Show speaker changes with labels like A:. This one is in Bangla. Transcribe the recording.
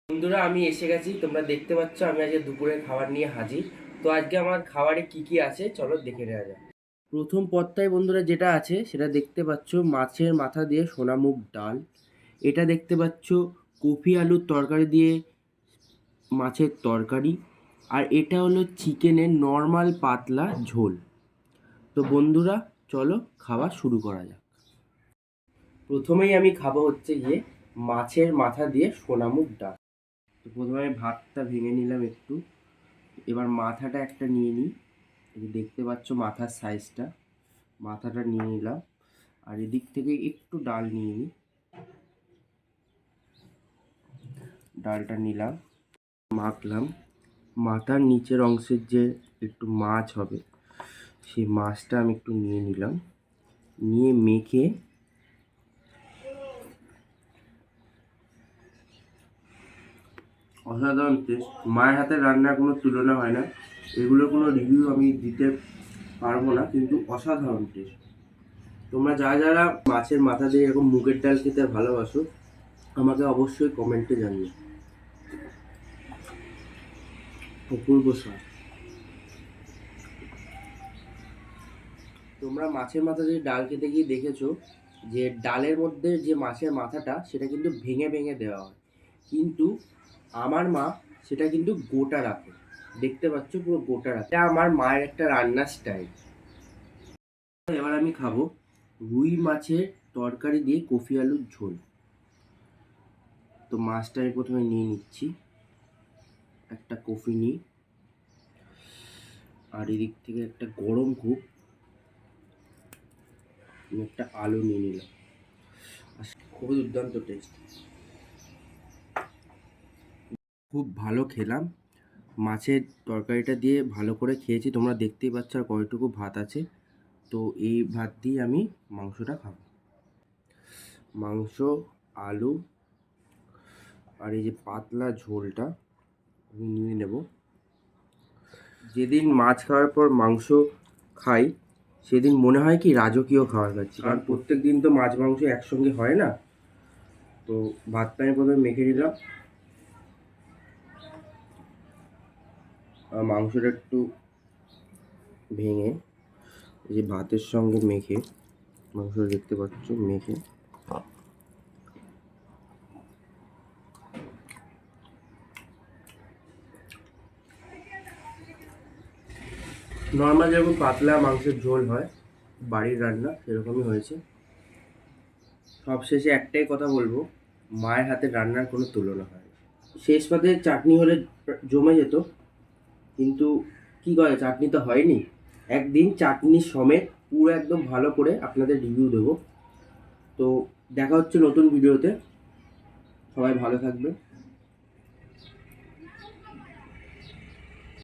A: বন্ধুরা, আমি এসে গেছি। তোমরা দেখতে পাচ্ছ আমি আজকে দুপুরের খাবার নিয়ে হাজির। তো আজকে আমার খাবারে কি কি আছে চলো দেখে নেওয়া যাক। প্রথম পদটায় বন্ধুরা যেটা আছে সেটা দেখতে পাচ্ছ মাছের মাথা দিয়ে সোনামুগ ডাল। এটা দেখতে পাচ্ছ কফি আলুর তরকারি দিয়ে মাছের তরকারি। আর এটা হলো চিকেনের নর্মাল পাতলা ঝোল। তো বন্ধুরা চলো খাওয়া শুরু করা যাক। প্রথমেই আমি খাবো হচ্ছে গিয়ে মাছের মাথা দিয়ে সোনামুগ ডাল। তো প্রথমে আমি ভাতটা ভেঙে নিলাম একটু। এবার মাথাটা একটা নিয়ে নিই। এই যে দেখতে পাচ্ছ মাথার সাইজটা, মাথাটা নিয়ে নিলাম। আর এদিক থেকে একটু ডাল নিয়ে নিই, ডালটা নিলাম, মাখলাম। মাথার নিচের অংশের যে একটু মাছ হবে সেই মাছটা আমি একটু নিয়ে নিলাম, নিয়ে মেখে অসাধারণ টেস্ট। মায়ের হাতের রান্নার কোনো তুলনা হয় না। এগুলোর কোনো রিভিউ আমি দিতে পারবো না, কিন্তু অসাধারণ টেস্ট। তোমরা যারা যারা মাছের মাথা দিয়ে এরকম মুগের ডাল খেতে ভালোবাসো আমাকে অবশ্যই কমেন্টে জানিও। অপূর্ব স্বাদ। তোমরা মাছের মাথা দিয়ে ডাল খেতে গিয়ে দেখেছো যে ডালের মধ্যে যে মাছের মাথাটা সেটা কিন্তু ভেঙে ভেঙে দেওয়া হয়, কিন্তু আমার মা সেটা কিন্তু গোটা রাখে। দেখতে পাচ্ছ পুরো গোটা রাখে। এটা আমার মায়ের একটা রান্নার স্টাইল। এবার আমি খাবো রুই মাছের তরকারি দিয়ে কফি আলুর ঝোল। তো মাছটা আমি প্রথমে নিয়ে নিচ্ছি, একটা কফি নিই, আর এদিক থেকে একটা গরম খুব একটা আলু নিয়ে নিলাম। আর খুবই দুর্দান্ত টেস্ট, খুব ভালো খেলাম। মাছের তরকারিটা দিয়ে ভালো করে খেয়েছি, তোমরা দেখতেই পাচ্ছ আর কয়টুকু ভাত আছে। তো এই ভাত দিয়ে আমি মাংসটা খাবো। মাংস, আলু আর এই যে পাতলা ঝোলটা আমি নিয়ে নেব। যেদিন মাছ খাওয়ার পর মাংস খাই সেদিন মনে হয় কি রাজকীয় খাবার খাচ্ছি, কারণ প্রত্যেক দিন তো মাছ মাংস একসঙ্গে হয় না। তো ভাতটা আমি প্রথমে মেখে নিলাম, আর মাংসটা একটু ভেঙে এই যে ভাতের সঙ্গে মেখে, মাংসটা দেখতে পাচ্ছ মেখে নর্মাল যেরকম পাতলা মাংসের ঝোল হয় বাড়ির রান্না সেরকমই হয়েছে। সবশেষে একটাই কথা বলবো, মায়ের হাতের রান্নার কোনো তুলনা হয় না। শেষ পাতে চাটনি হলে জমে যেত, কিন্তু কি করে চাটনি তো হয়নি। একদিন চাটনি সমেত পুরো একদম ভালো করে আপনাদের রিভিউ দেবো। তো দেখা হচ্ছে নতুন ভিডিওতে। সবাই ভালো থাকবে।